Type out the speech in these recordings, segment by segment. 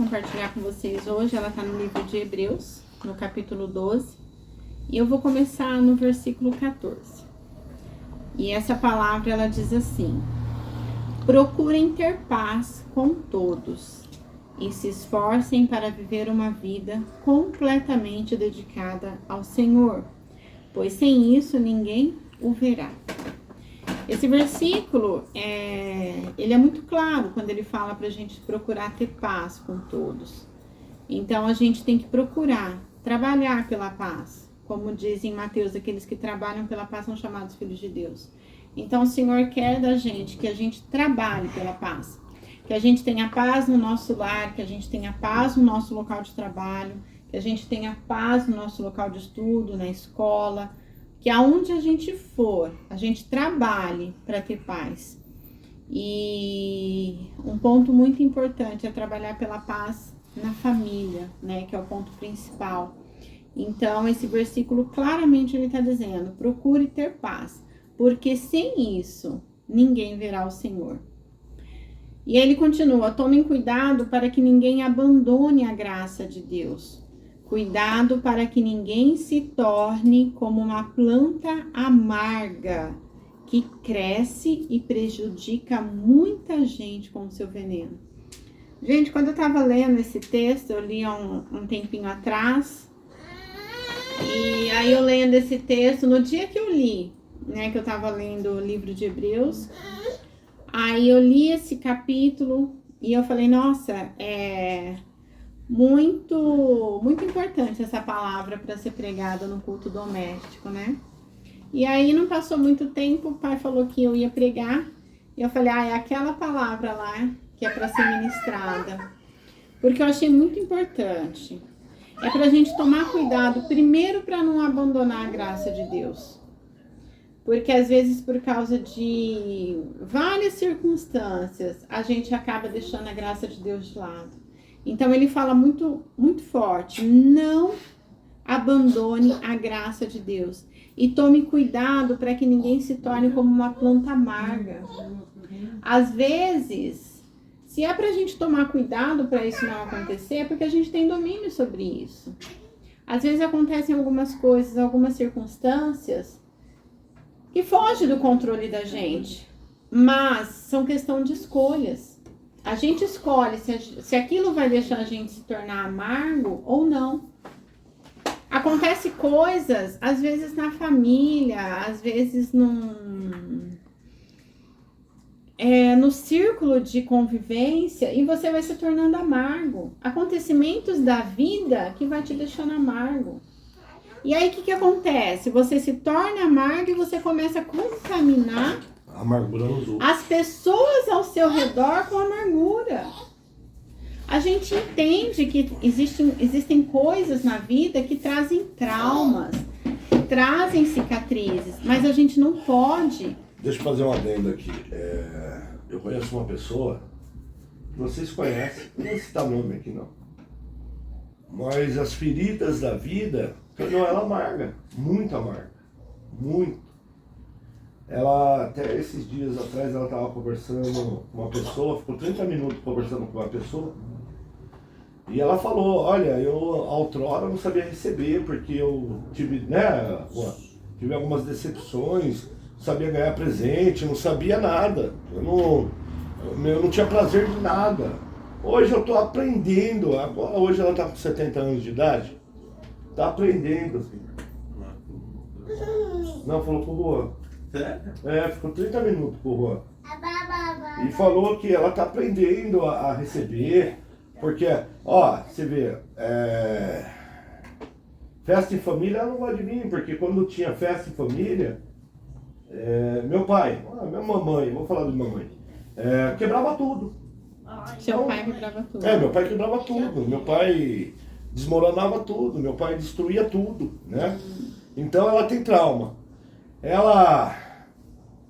compartilhar com vocês hoje, ela está no livro de Hebreus, no capítulo 12, e eu vou começar no versículo 14. E essa palavra, ela diz assim: procurem ter paz com todos e se esforcem para viver uma vida completamente dedicada ao Senhor, pois sem isso ninguém o verá. Esse versículo, ele é muito claro quando ele fala para a gente procurar ter paz com todos. Então, a gente tem que procurar trabalhar pela paz. Como diz em Mateus, aqueles que trabalham pela paz são chamados filhos de Deus. Então, o Senhor quer da gente que a gente trabalhe pela paz. Que a gente tenha paz no nosso lar, que a gente tenha paz no nosso local de trabalho, que a gente tenha paz no nosso local de estudo, na escola, que aonde a gente for, a gente trabalhe para ter paz. E um ponto muito importante é trabalhar pela paz na família, né, que é o ponto principal. Então, esse versículo claramente ele está dizendo: procure ter paz, porque sem isso ninguém verá o Senhor. E aí ele continua: tomem cuidado para que ninguém abandone a graça de Deus. Cuidado para que ninguém se torne como uma planta amarga que cresce e prejudica muita gente com o seu veneno. Gente, quando eu estava lendo esse texto, eu li há um tempinho atrás, e aí eu lendo esse texto, no dia que eu li, né, que eu estava lendo o livro de Hebreus, aí eu li esse capítulo e eu falei, nossa, muito importante essa palavra para ser pregada no culto doméstico, né? E aí não passou muito tempo, o pai falou que eu ia pregar, e eu falei, é aquela palavra lá que é para ser ministrada, porque eu achei muito importante. É para a gente tomar cuidado, primeiro, para não abandonar a graça de Deus, porque às vezes por causa de várias circunstâncias a gente acaba deixando a graça de Deus de lado. Então ele fala muito, muito forte: não abandone a graça de Deus e tome cuidado para que ninguém se torne como uma planta amarga. Às vezes, se é para a gente tomar cuidado para isso não acontecer, é porque a gente tem domínio sobre isso. Às vezes acontecem algumas coisas, algumas circunstâncias que fogem do controle da gente, mas são questão de escolhas. A gente escolhe se aquilo vai deixar a gente se tornar amargo ou não. Acontece coisas, às vezes na família, às vezes no círculo de convivência, e você vai se tornando amargo. Acontecimentos da vida que vai te deixando amargo. E aí o que acontece? Você se torna amargo e você começa a contaminar amargura nos outros, as pessoas ao seu redor com amargura. A gente entende que existem coisas na vida que trazem traumas, que trazem cicatrizes, mas a gente não pode. Deixa eu fazer uma adendo aqui. Eu conheço uma pessoa, vocês conhecem, não vou citar nome aqui não, mas as feridas da vida tornam ela amarga, muito amarga, muito. Ela, até esses dias atrás, ela estava conversando com uma pessoa, ficou 30 minutos conversando com uma pessoa, e ela falou, olha, eu outrora não sabia receber, porque eu tive algumas decepções, não sabia ganhar presente, não sabia nada, eu não tinha prazer de nada. Hoje eu estou aprendendo, hoje ela está com 70 anos de idade, está aprendendo. Não, falou pro Juan. Ficou 30 minutos com o Juan. E falou que ela tá aprendendo a receber, porque, você vê, festa em família ela não gosta de vir, porque quando tinha festa em família, meu pai, minha mamãe, vou falar de mamãe, quebrava tudo. Seu pai quebrava tudo. Meu pai quebrava tudo, meu pai desmoronava tudo, meu pai destruía tudo, né? Então ela tem trauma. Ela,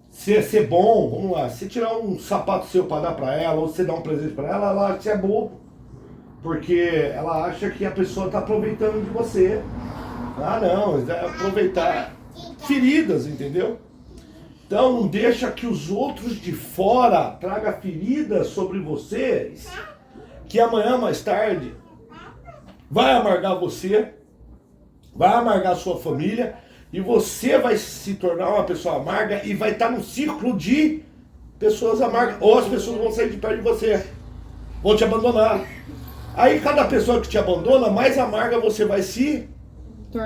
se ser bom, vamos lá, se tirar um sapato seu para dar para ela, ou você dar um presente para ela, ela acha que é bobo. Porque ela acha que a pessoa está aproveitando de você. Não, é aproveitar feridas, entendeu? Então não deixa que os outros de fora tragam feridas sobre vocês, que amanhã mais tarde vai amargar você, vai amargar a sua família, e você vai se tornar uma pessoa amarga e vai estar no ciclo de pessoas amargas. Ou as pessoas vão sair de perto de você, vão te abandonar. Aí cada pessoa que te abandona, mais amarga você vai se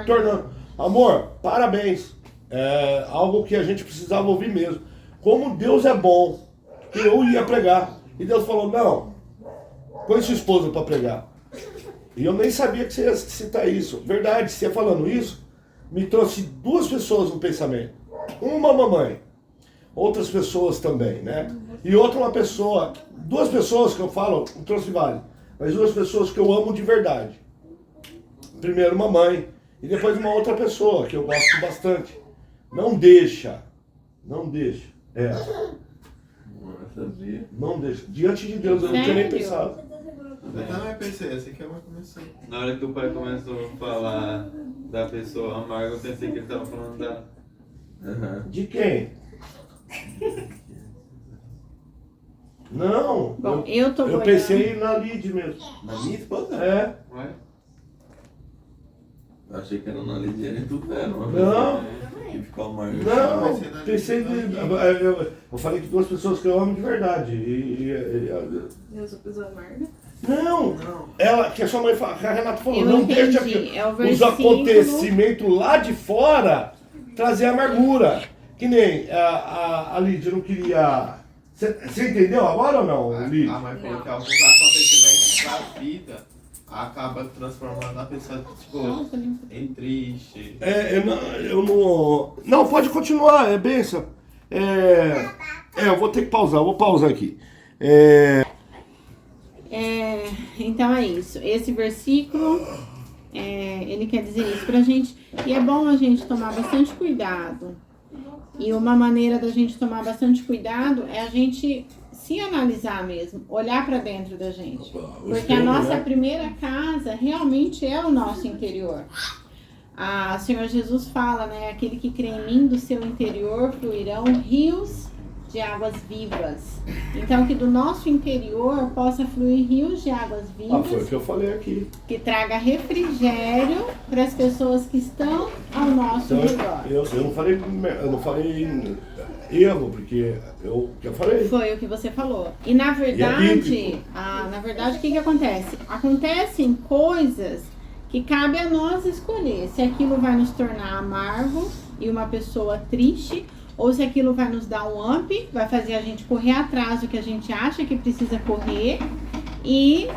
tornando. Amor, parabéns. É algo que a gente precisava ouvir mesmo. Como Deus é bom. Eu ia pregar. E Deus falou, não, põe sua esposa para pregar. E eu nem sabia que você ia citar isso. Verdade, você falando isso, me trouxe duas pessoas no pensamento. Uma mamãe, outras pessoas também, né? E outra uma pessoa, duas pessoas que eu falo, me trouxe várias, mas duas pessoas que eu amo de verdade. Primeiro mamãe, e depois uma outra pessoa que eu gosto bastante. Não deixa. É. Não deixa. Diante de Deus, eu não tinha nem pensado. Eu também pensei, essa aqui é uma começou. Na hora que o pai começou a falar da pessoa amarga, eu pensei que ele estava falando da... De quem? Não. Bom, eu pensei na Lid mesmo. Na minha esposa? É. Ué? Eu achei que era na Lidiane e tudo era. Não. Que ficou amargo. Não, pensei eu falei que duas pessoas que eu amo de verdade. Eu sou pessoa amarga. Não, ela, que a sua mãe fala, a Renata falou, Eu não entendi, deixa que é o os versículo... acontecimentos lá de fora trazer amargura. Que nem a Lídia não queria... Você entendeu agora ou não, Lídia? A mãe falou que alguns acontecimentos da vida acaba transformando a pessoa, tipo, em triste. Eu não... Não, pode continuar, é benção. Eu vou ter que pausar, eu vou pausar aqui. Então é isso. Esse versículo, ele quer dizer isso pra gente. E é bom a gente tomar bastante cuidado. E uma maneira da gente tomar bastante cuidado é a gente se analisar mesmo, olhar pra dentro da gente. Porque a nossa primeira casa realmente é o nosso interior. O Senhor Jesus fala, né? Aquele que crê em mim, do seu interior fluirão rios de águas vivas. Então, que do nosso interior possa fluir rios de águas vivas. Foi o que eu falei aqui. Que traga refrigério para as pessoas que estão ao nosso redor. Eu não falei erro, porque eu falei. Foi o que você falou. E na verdade, o que acontece? Acontecem coisas que cabe a nós escolher se aquilo vai nos tornar amargo e uma pessoa triste, ou se aquilo vai nos dar um up, vai fazer a gente correr atrás do que a gente acha que precisa correr e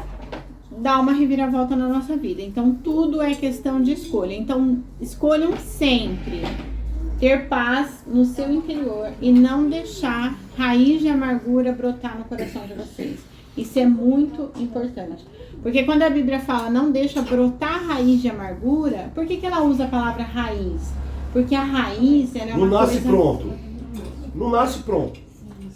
dar uma reviravolta na nossa vida. Então, tudo é questão de escolha. Então, escolham sempre ter paz no seu interior e não deixar raiz de amargura brotar no coração de vocês. Isso é muito importante. Porque quando a Bíblia fala não deixa brotar raiz de amargura, por que ela usa a palavra raiz? Porque a raiz, ela é uma Não nasce coisa... pronto. Não nasce pronto.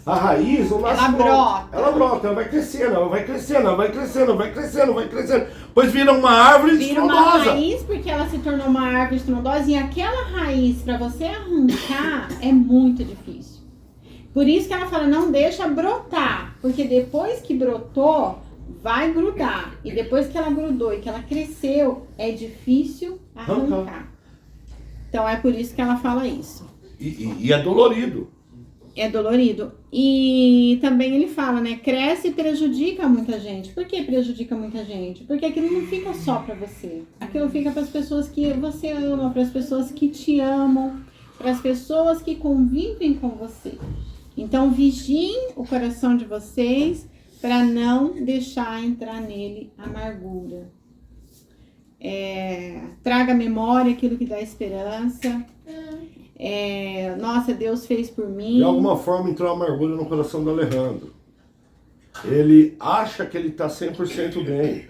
A raiz não nasce pronto. Brota. Ela brota, ela vai crescendo, ela vai crescendo, ela vai crescendo, vai crescendo, vai crescendo. Depois vira uma árvore Vira uma estrondosa. raiz porque ela se tornou uma árvore estrondosa e aquela raiz, para você arrancar, é muito difícil. Por isso que ela fala, não deixa brotar. Porque depois que brotou, vai grudar. E depois que ela grudou e que ela cresceu, é difícil arrancar. Então é por isso que ela fala isso. E é dolorido. É dolorido. E também ele fala, né? Cresce e prejudica muita gente. Por que prejudica muita gente? Porque aquilo não fica só pra você. Aquilo fica para as pessoas que você ama, para as pessoas que te amam, para as pessoas que convivem com você. Então vigiem o coração de vocês para não deixar entrar nele amargura. Traga à memória aquilo que dá esperança. Nossa, Deus fez por mim. De alguma forma entrou amargura no coração do Alejandro. Ele acha que ele está 100% bem.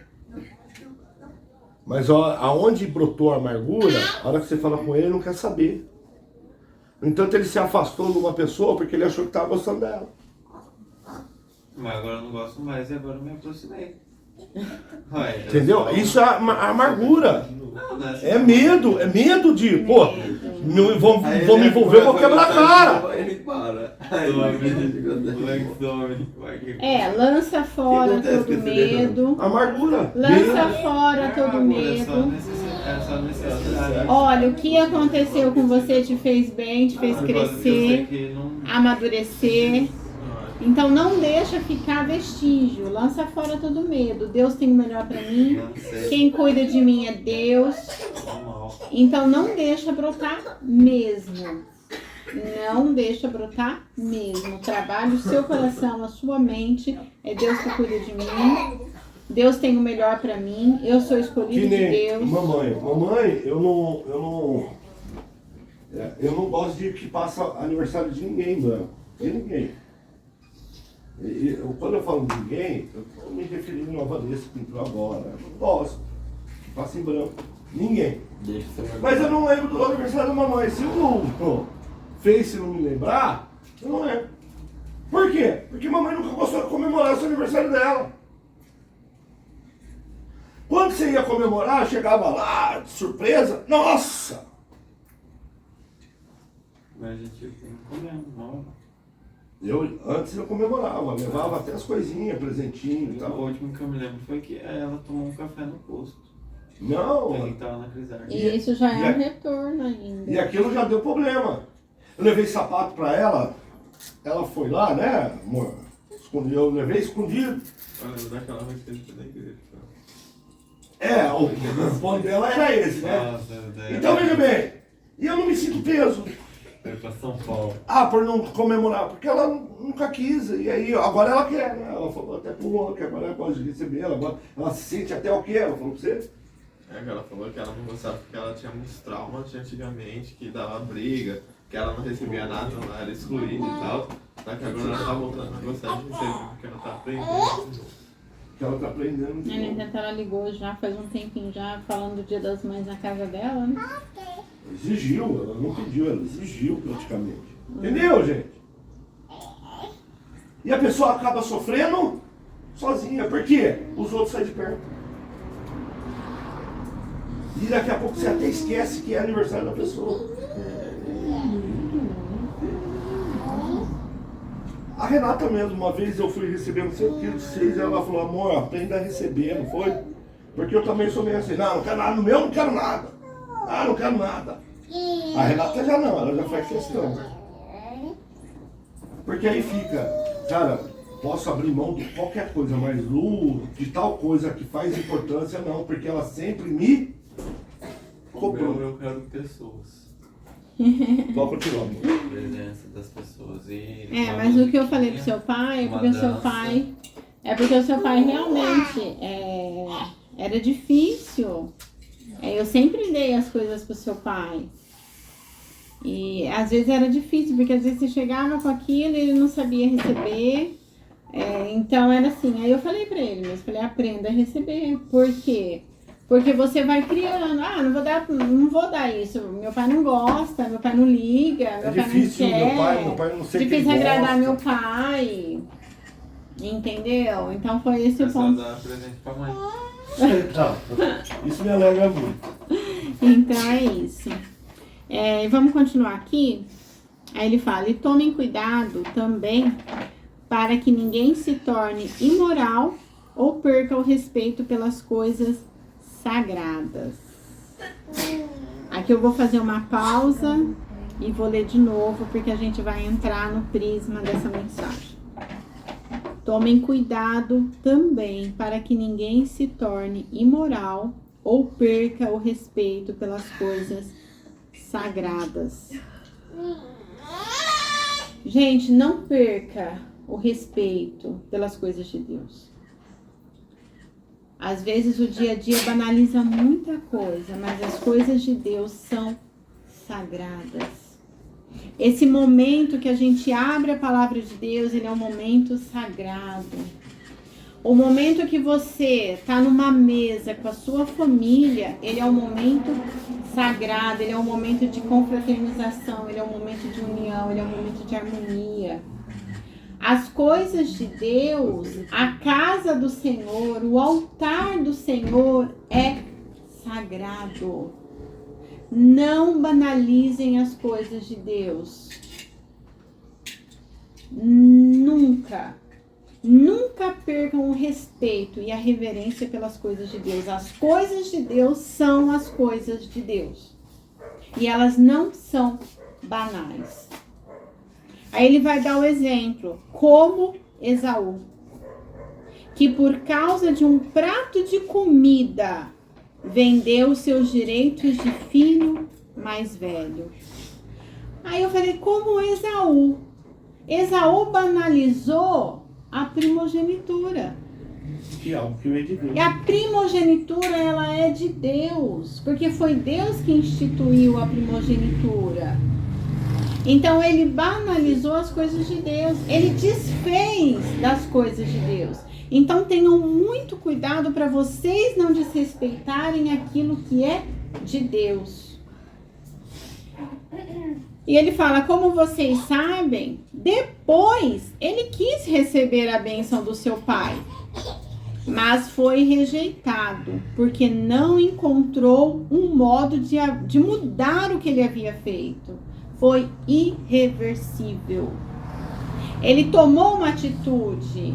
Mas aonde brotou a amargura, a hora que você fala com ele, ele não quer saber. No entanto, ele se afastou de uma pessoa porque ele achou que estava gostando dela. Mas agora eu não gosto mais e agora eu me aproximei. Entendeu? Isso é a amargura. Não, né? É medo de... Pô, Vou me envolver, eu vou quebrar a cara. Ele para. Lança fora todo medo. Amargura. Lança fora todo medo. É só necessidade. Olha, o que aconteceu com você te fez bem, te fez crescer, amadurecer. Então não deixa ficar vestígio, lança fora todo medo. Deus tem o melhor para mim, quem cuida de mim é Deus. Então não deixa brotar mesmo. Não deixa brotar mesmo. Trabalhe o seu coração, a sua mente. É Deus que cuida de mim. Deus tem o melhor para mim. Eu sou escolhido de Deus. Mamãe, eu não gosto de que passa aniversário de ninguém, mano. De ninguém. Quando eu falo de ninguém, eu estou me referindo a Vanessa que entrou agora. Eu gosto. Que passa em branco. Ninguém. Mas eu não lembro do aniversário da mamãe. Se o Face não me lembrar, eu não lembro. Por quê? Porque mamãe nunca gostou de comemorar o aniversário dela. Quando você ia comemorar, chegava lá, de surpresa, nossa! Mas a gente tem comemora. Antes eu comemorava, levava até as coisinhas, presentinho e tal. O último que eu me lembro foi que ela tomou um café no posto. Não! Ele tava na Crisar. E isso já é um retorno ainda. E aquilo já deu problema. Eu levei sapato pra ela foi lá, né, amor? Eu levei escondido. Eu lembro daquela vez que a gente foi da igreja. O ponto dela era esse, né? Então veja bem, e eu não me sinto preso. Foi pra São Paulo. Por não comemorar, porque ela nunca quis, e aí agora ela quer, né? Ela falou até pro Juan que agora ela pode receber ela, ela se sente até o quê? Ela falou pra você? Ela falou que ela não gostava porque ela tinha muitos traumas de antigamente, que dava briga, que ela não recebia nada, ela era excluída e tal. Só que agora ela tá voltando a gostar de receber, porque ela tá aprendendo. Que ela tá aprendendo de novo. Então ela ligou já faz um tempinho já, falando do Dia das Mães na casa dela, né? Exigiu, ela não pediu, ela exigiu praticamente. Entendeu, gente? E a pessoa acaba sofrendo sozinha. Por quê? Os outros saem de perto. E daqui a pouco você até esquece que é aniversário da pessoa. A Renata mesmo, uma vez eu fui receber não sei o que de vocês, ela falou, amor, aprenda a receber, não foi? Porque eu também sou meio assim, não quero nada, no meu não quero nada. Não quero nada. A Renata já não, ela já faz questão. Porque aí fica, cara, posso abrir mão de qualquer coisa, mas de tal coisa que faz importância, não, porque ela sempre me cobrou. Eu quero pessoas. Pode continuar, amor. A presença das pessoas. Mas o que eu falei pro seu pai, porque o seu pai realmente era difícil. Eu sempre dei as coisas pro seu pai. E às vezes era difícil, porque às vezes você chegava com aquilo e ele não sabia receber. Então era assim, aí eu falei pra ele, mas falei, aprenda a receber. Por quê? Porque você vai criando, não vou dar isso, meu pai não gosta, meu pai não liga, meu pai difícil, não quer. meu pai não sei difícil quem agradar gosta. meu pai. Entendeu? Então foi esse o Só ponto. dar presente pra mãe. Isso me alegra muito. Então é isso. Vamos continuar aqui. Aí ele fala, e tomem cuidado também para que ninguém se torne imoral ou perca o respeito pelas coisas sagradas. Aqui eu vou fazer uma pausa e vou ler de novo, porque a gente vai entrar no prisma dessa mensagem. Tomem cuidado também para que ninguém se torne imoral ou perca o respeito pelas coisas sagradas. Gente, não perca o respeito pelas coisas de Deus. Às vezes o dia a dia banaliza muita coisa, mas as coisas de Deus são sagradas. Esse momento que a gente abre a palavra de Deus, ele é um momento sagrado. O momento que você está numa mesa com a sua família, ele é um momento sagrado, ele é um momento de confraternização, ele é um momento de união, ele é um momento de harmonia. As coisas de Deus, a casa do Senhor, o altar do Senhor é sagrado. Não banalizem as coisas de Deus. Nunca percam o respeito e a reverência pelas coisas de Deus. As coisas de Deus são as coisas de Deus. E elas não são banais. Aí ele vai dar o exemplo, como Esaú, que por causa de um prato de comida vendeu seus direitos de filho mais velho. Aí eu falei, como Esaú? Esaú banalizou a primogenitura. Que é algo que veio de Deus. E a primogenitura, ela é de Deus, porque foi Deus que instituiu a primogenitura. Então ele banalizou as coisas de Deus, ele desfez das coisas de Deus. Então tenham muito cuidado para vocês não desrespeitarem aquilo que é de Deus. E ele fala, como vocês sabem, depois ele quis receber a bênção do seu pai, mas foi rejeitado, porque não encontrou um modo de mudar o que ele havia feito. Foi irreversível. Ele tomou uma atitude.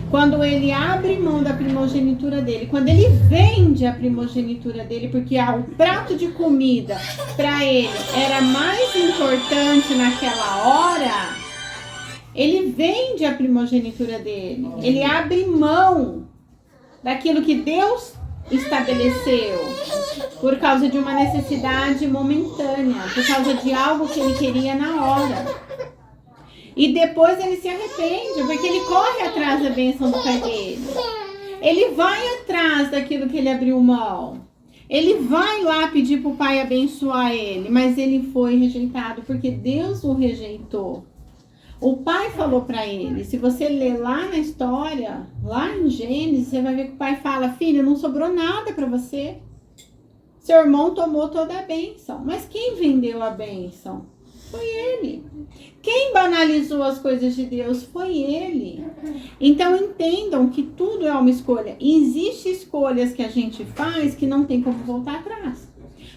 Quando ele abre mão da primogenitura dele, quando ele vende a primogenitura dele, porque o prato de comida para ele era mais importante naquela hora, ele vende a primogenitura dele. Ele abre mão daquilo que Deus estabeleceu por causa de uma necessidade momentânea, por causa de algo que ele queria na hora. E depois ele se arrepende, porque ele corre atrás da bênção do pai dele. Ele vai atrás daquilo que ele abriu mão. Ele vai lá pedir para o pai abençoar ele, mas ele foi rejeitado, porque Deus o rejeitou. O pai falou para ele, se você ler lá na história, lá em Gênesis, você vai ver que o pai fala, filho, não sobrou nada para você. Seu irmão tomou toda a bênção. Mas quem vendeu a bênção? Foi ele. Quem banalizou as coisas de Deus? Foi ele. Então entendam que tudo é uma escolha. E existem escolhas que a gente faz que não tem como voltar atrás.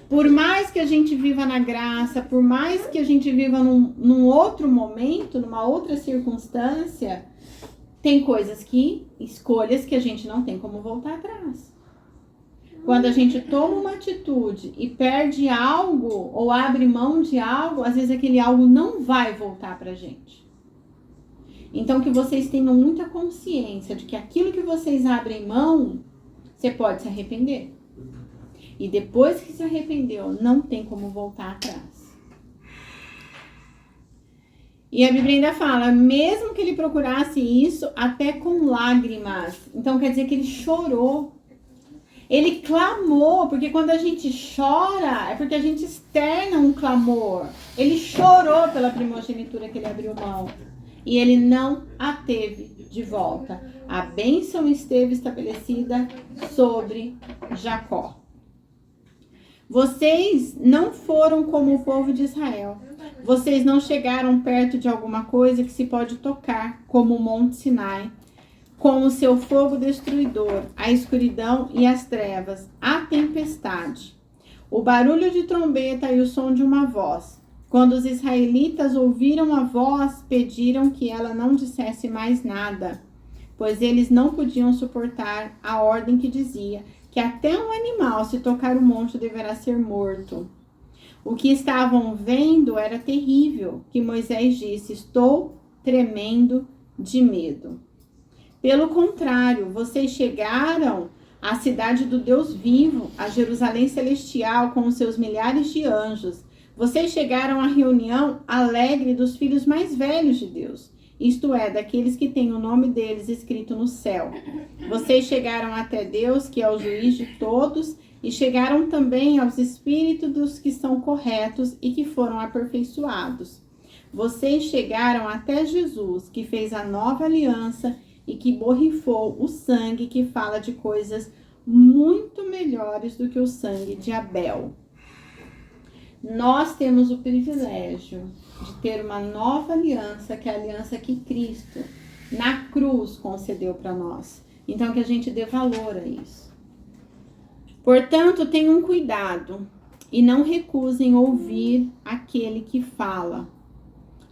Por mais que a gente viva na graça, por mais que a gente viva num outro momento, numa outra circunstância, tem escolhas que a gente não tem como voltar atrás. Quando a gente toma uma atitude e perde algo ou abre mão de algo, às vezes aquele algo não vai voltar pra gente. Então que vocês tenham muita consciência de que aquilo que vocês abrem mão, você pode se arrepender. E depois que se arrependeu, não tem como voltar atrás. E a Bíblia ainda fala, mesmo que ele procurasse isso, até com lágrimas. Então quer dizer que ele chorou. Ele clamou, porque quando a gente chora, é porque a gente externa um clamor. Ele chorou pela primogenitura que ele abriu mão. E ele não a teve de volta. A bênção esteve estabelecida sobre Jacó. Vocês não foram como o povo de Israel. Vocês não chegaram perto de alguma coisa que se pode tocar, como o Monte Sinai, com o seu fogo destruidor, a escuridão e as trevas, a tempestade, o barulho de trombeta e o som de uma voz. Quando os israelitas ouviram a voz, pediram que ela não dissesse mais nada, pois eles não podiam suportar a ordem que dizia que até um animal, se tocar o monte, deverá ser morto. O que estavam vendo era terrível, que Moisés disse, estou tremendo de medo. Pelo contrário, vocês chegaram à cidade do Deus vivo, a Jerusalém celestial, com os seus milhares de anjos. Vocês chegaram à reunião alegre dos filhos mais velhos de Deus, isto é, daqueles que têm o nome deles escrito no céu. Vocês chegaram até Deus, que é o juiz de todos, e chegaram também aos espíritos dos que são corretos e que foram aperfeiçoados. Vocês chegaram até Jesus, que fez a nova aliança e que borrifou o sangue que fala de coisas muito melhores do que o sangue de Abel. Nós temos o privilégio de ter uma nova aliança, que é a aliança que Cristo, na cruz, concedeu para nós. Então, que a gente dê valor a isso. Portanto, tenham cuidado e não recusem ouvir aquele que fala.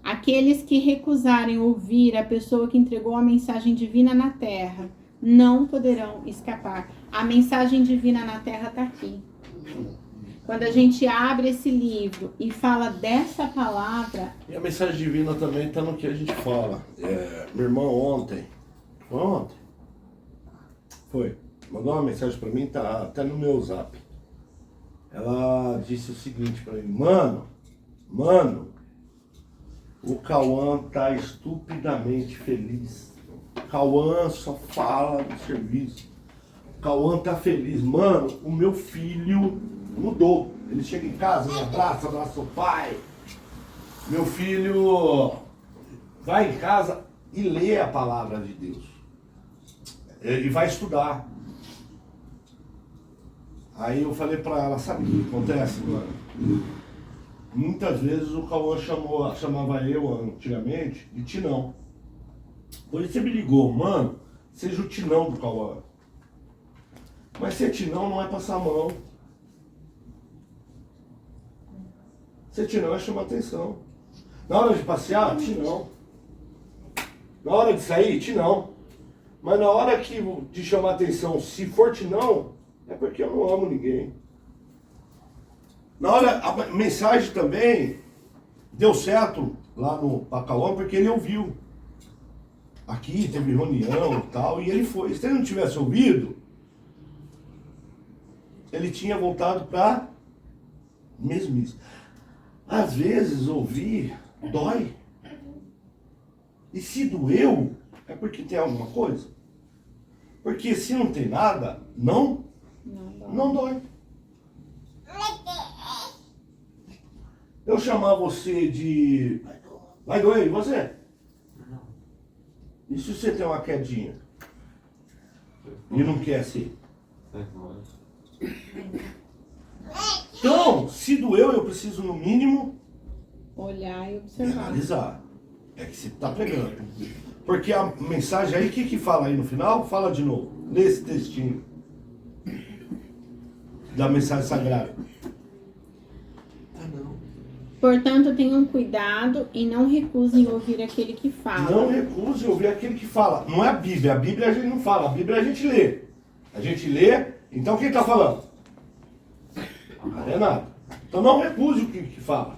Aqueles que recusarem ouvir a pessoa que entregou a mensagem divina na terra não poderão escapar. A mensagem divina na terra está aqui. Quando a gente abre esse livro e fala dessa palavra... E a mensagem divina também está no que a gente fala. Minha irmã ontem, foi ontem? Foi. Mandou uma mensagem para mim, tá até no meu zap. Ela disse o seguinte para mim: Mano, o Cauã tá estupidamente feliz. O Cauã só fala do serviço. O Cauã tá feliz. Mano, o meu filho mudou. Ele chega em casa, me abraça o pai. Meu filho vai em casa e lê a palavra de Deus. Ele vai estudar. Aí eu falei pra ela: sabe o que acontece, mano? Muitas vezes o Cauã chamava eu antigamente de Tinão. Hoje você me ligou: mano, seja o Tinão do Cauã. Mas ser Tinão não é passar a mão. Ser Tinão é chamar atenção. Na hora de passear, Tinão. Na hora de sair, Tinão. Mas na hora de chamar atenção, se for Tinão, é porque eu não amo ninguém. Na hora, a mensagem também deu certo lá no Pacauã, porque ele ouviu. Aqui teve reunião e tal, e ele foi. Se ele não tivesse ouvido, ele tinha voltado para mesmice. Às vezes ouvir dói. E se doeu, é porque tem alguma coisa. Porque se não tem nada, não dói. Eu chamar você de... Vai doer, e você? E se você tem uma quedinha? E não quer ser? Então, se doeu, eu preciso no mínimo... olhar e observar. Analisar. É que você está pegando. Porque a mensagem aí, o que fala aí no final? Fala de novo. Nesse textinho. Da mensagem sagrada. Portanto, tenham cuidado e não recusem ouvir aquele que fala. Não recuse ouvir aquele que fala. Não é a Bíblia. A Bíblia a gente não fala. A Bíblia a gente lê. A gente lê. Então quem está falando? A Renata. Então não recuse o que fala.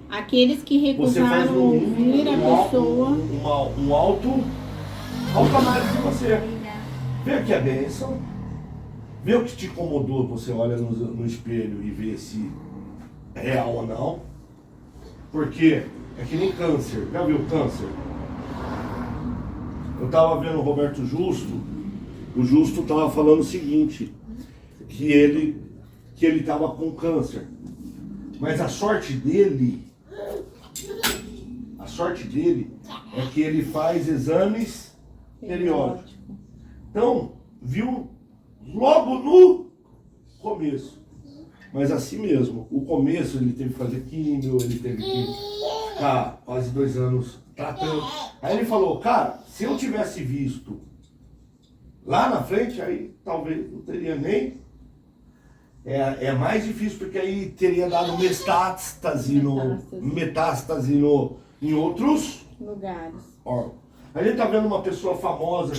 Aqueles que Você faz recusaram ouvir a pessoa... Um autoanálise de você. Vê aqui a bênção. Vê o que te incomodou. Você olha no espelho e vê se é real ou não. Porque é que nem câncer. Já viu câncer? Eu estava vendo o Roberto Justo. O Justo estava falando o seguinte. Que ele estava com câncer. Mas a sorte dele é que ele faz exames periódicos. Então, viu logo no começo. Mas assim mesmo, o começo ele teve que fazer químio, ele teve que ficar quase 2 anos tratando. Aí ele falou: cara, se eu tivesse visto lá na frente, aí talvez não teria nem... É mais difícil, porque aí teria dado metástase em outros lugares. órgãos. A gente tá vendo uma pessoa famosa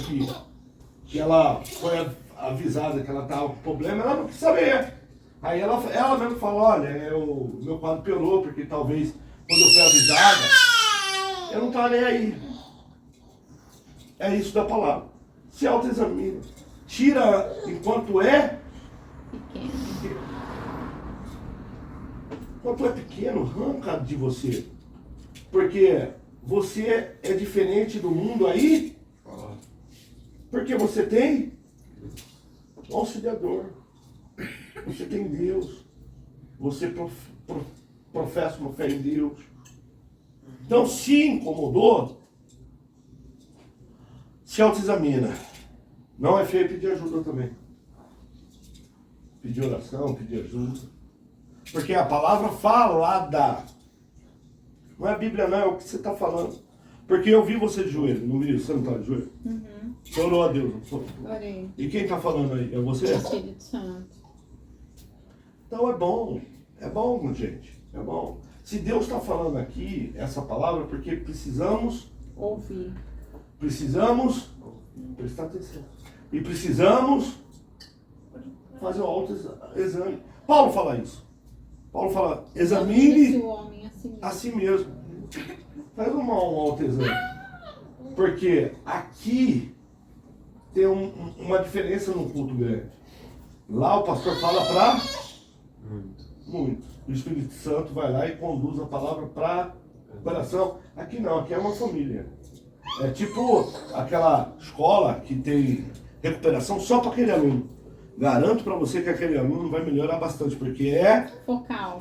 que ela foi avisada que ela estava com problema, ela não quis saber. Aí ela mesmo falou: olha, meu quadro piorou, porque talvez quando eu fui avisada, eu não estava nem aí. É isso da palavra. Se autoexamina. Tira enquanto é pequeno. Enquanto é pequeno, arranca de você. Porque você é diferente do mundo aí. Porque você tem auxiliador. Você tem Deus. Você professa uma fé em Deus. Então, se incomodou, se autoexamina. Não é feio pedir ajuda também. Pedir oração, pedir ajuda. Porque a palavra falada. Não é a Bíblia, não, é o que você está falando. Porque eu vi você de joelho, não vi? Você não está de joelho? Uhum. Você orou a Deus, não foi? Orei. E quem está falando aí? É você? Espírito Santo. Então é bom. É bom, gente. É bom. Se Deus está falando aqui essa palavra, porque precisamos prestar atenção. E precisamos fazer um autoexame. Paulo fala isso. Paulo fala, examine o homem a si mesmo. Faz um autoexame. Porque aqui tem uma diferença no culto grande. Lá o pastor fala para muito. O Espírito Santo vai lá e conduz a palavra para o coração. Aqui não, aqui é uma família. É tipo aquela escola que tem recuperação só para aquele aluno. Garanto para você que aquele aluno vai melhorar bastante, porque é focal.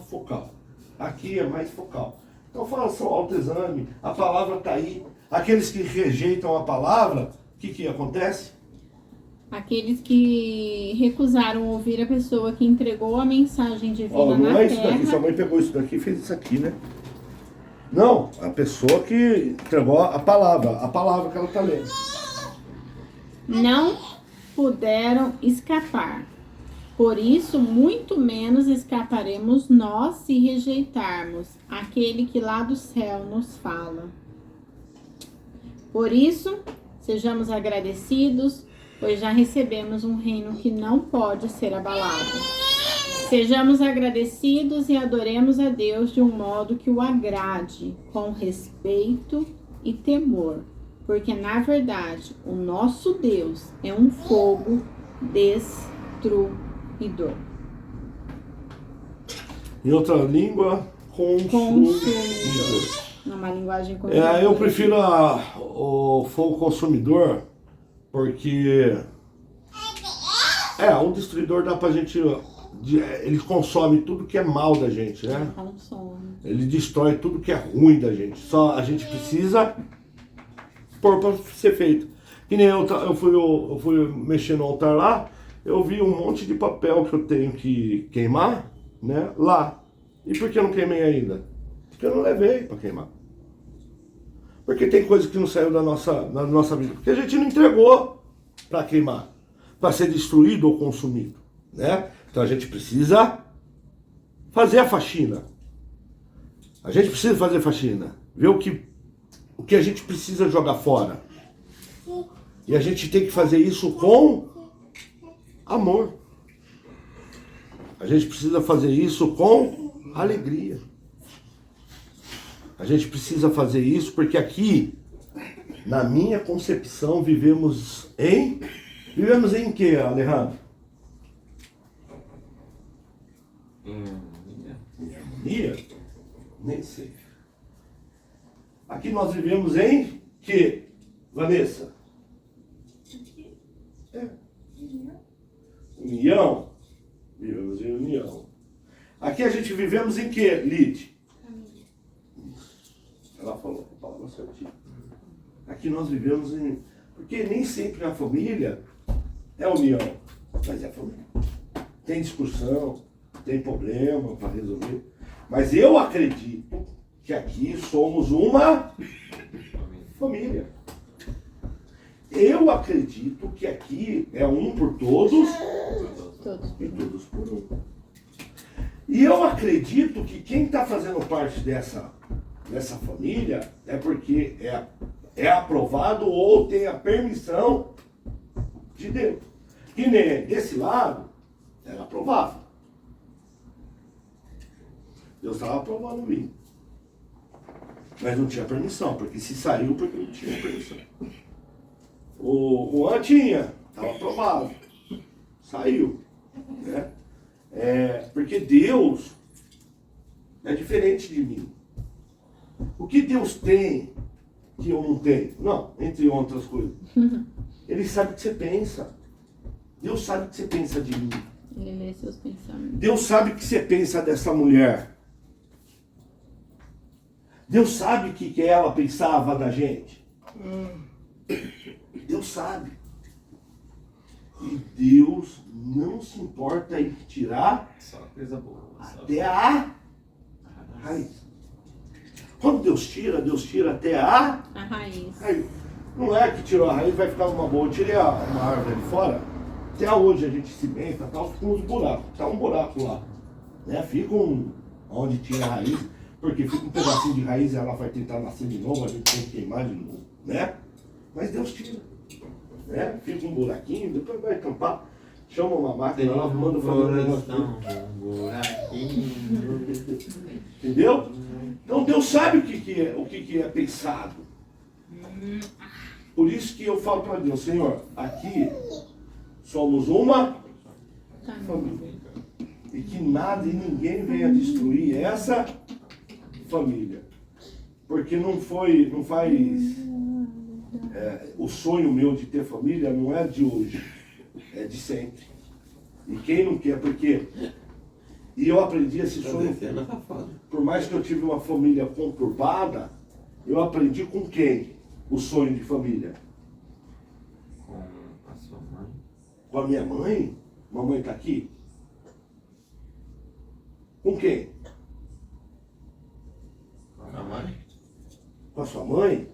Aqui é mais focal. Então faça o autoexame, a palavra está aí. Aqueles que rejeitam a palavra, o que acontece? Aqueles que recusaram ouvir a pessoa que entregou a mensagem divina Não na é isso daqui, terra. sua mãe pegou isso daqui e fez isso aqui, né? Não, a pessoa que entregou a palavra que ela está lendo. Não puderam escapar. Por isso, muito menos escaparemos nós se rejeitarmos aquele que lá do céu nos fala. Por isso, sejamos agradecidos, pois já recebemos um reino que não pode ser abalado. Sejamos agradecidos e adoremos a Deus de um modo que o agrade, com respeito e temor, porque na verdade o nosso Deus é um fogo destruidor. Em outra língua, consumidor. Numa linguagem consumidor. Eu prefiro o fogo consumidor, porque um destruidor dá pra gente. Ele consome tudo que é mal da gente, né? Consome. Ele destrói tudo que é ruim da gente. Só a gente precisa pôr pra ser feito. Que nem eu fui mexer no altar lá, eu vi um monte de papel que eu tenho que queimar, né? Lá. E por que eu não queimei ainda? Porque eu não levei pra queimar. Porque tem coisa que não saiu da nossa vida. Porque a gente não entregou para queimar, para ser destruído ou consumido, né? Então a gente precisa fazer a faxina. A gente precisa fazer faxina. Ver o que a gente precisa jogar fora. E a gente tem que fazer isso com amor. A gente precisa fazer isso com alegria. A gente precisa fazer isso porque aqui, na minha concepção, vivemos em quê, Alejandro? Em harmonia? Nem sei. Aqui nós vivemos em quê, Vanessa? União. Vivemos em união. Aqui a gente vivemos em quê, Lid? Ela falou a palavra certinha. Aqui nós vivemos em... Porque nem sempre a família é união, mas é família. Tem discussão, tem problema para resolver. Mas eu acredito que aqui somos uma família. Eu acredito que aqui é um por todos e todos por um. E eu acredito que quem está fazendo parte dessa família é porque é aprovado ou tem a permissão de Deus. Que nem desse lado era aprovado. Deus estava aprovando o vinho. Mas não tinha permissão, porque se saiu porque não tinha permissão. O Juan tinha, estava aprovado. Saiu. Né? Porque Deus é diferente de mim. O que Deus tem que eu não tenho? Não, entre outras coisas. Ele sabe o que você pensa. Deus sabe o que você pensa de mim. Ele lê seus pensamentos. Deus sabe o que você pensa dessa mulher. Deus sabe o que ela pensava da gente. Deus sabe. E Deus não se importa em tirar Só coisa boa. até a raiz. Quando Deus tira até a raiz. Não é que tirou a raiz e vai ficar uma boa. Eu tirei uma árvore ali fora. Até hoje a gente cimenta, tal, fica uns buracos. Tá um buraco lá. né? Ficam onde tinha raiz, porque fica um pedacinho de raiz e ela vai tentar nascer de novo, a gente tem que queimar de novo, né? Mas Deus tira, né? Fica um buraquinho, depois vai tampar, chama uma máquina, ela manda fazer um negócio. um buraquinho. Entendeu? Então Deus sabe o que é pensado. Por isso que eu falo para Deus, Senhor, aqui somos uma família. E que nada e ninguém venha destruir essa família. Porque não faz... o sonho meu de ter família não é de hoje, é de sempre. E quem não quer, porque... E eu aprendi esse sonho, por mais que eu tive uma família conturbada, eu aprendi com quem? O sonho de família. Com a sua mãe. Com a minha mãe? Mamãe está aqui? Com quem? Com a mãe? Com a sua mãe?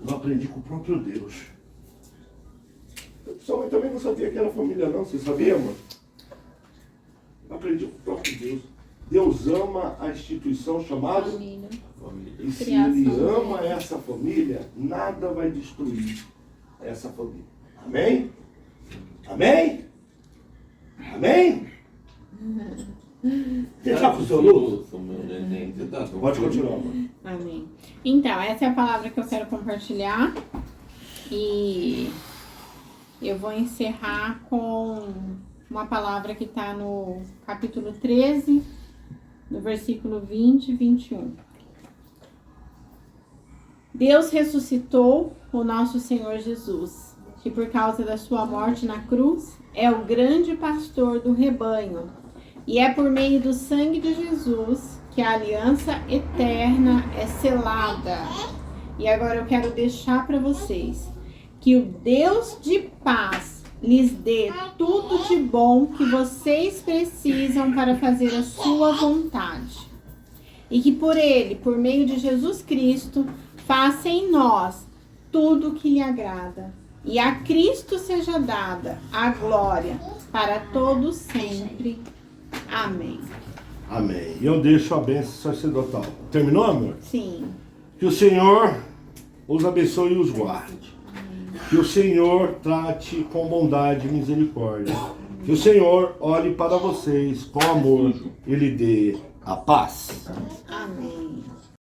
Eu aprendi com o próprio Deus. Sua mãe também não sabia que era família não, você sabia, mano? Eu aprendi com o próprio Deus. Deus ama a instituição chamada Família. Família. e se Criação Ele dele. ama essa família, nada vai destruir essa família. Amém? Amém? Amém? Você está com o seu luz? Pode continuar, mano. Amém. Então, essa é a palavra que eu quero compartilhar. E eu vou encerrar com uma palavra que está no capítulo 13, no versículo 20 e 21. Deus ressuscitou o nosso Senhor Jesus, que por causa da sua morte na cruz, é o grande pastor do rebanho. E é por meio do sangue de Jesus que a aliança eterna é selada. E agora eu quero deixar para vocês que o Deus de paz lhes dê tudo de bom que vocês precisam para fazer a sua vontade. E que por Ele, por meio de Jesus Cristo, faça em nós tudo o que lhe agrada. E a Cristo seja dada a glória para todos sempre. Amém. Amém. E eu deixo a bênção sacerdotal. Terminou, amor? Sim. Que o Senhor os abençoe e os guarde. Que o Senhor trate com bondade e misericórdia. Que o Senhor olhe para vocês com amor e lhe dê a paz. Amém.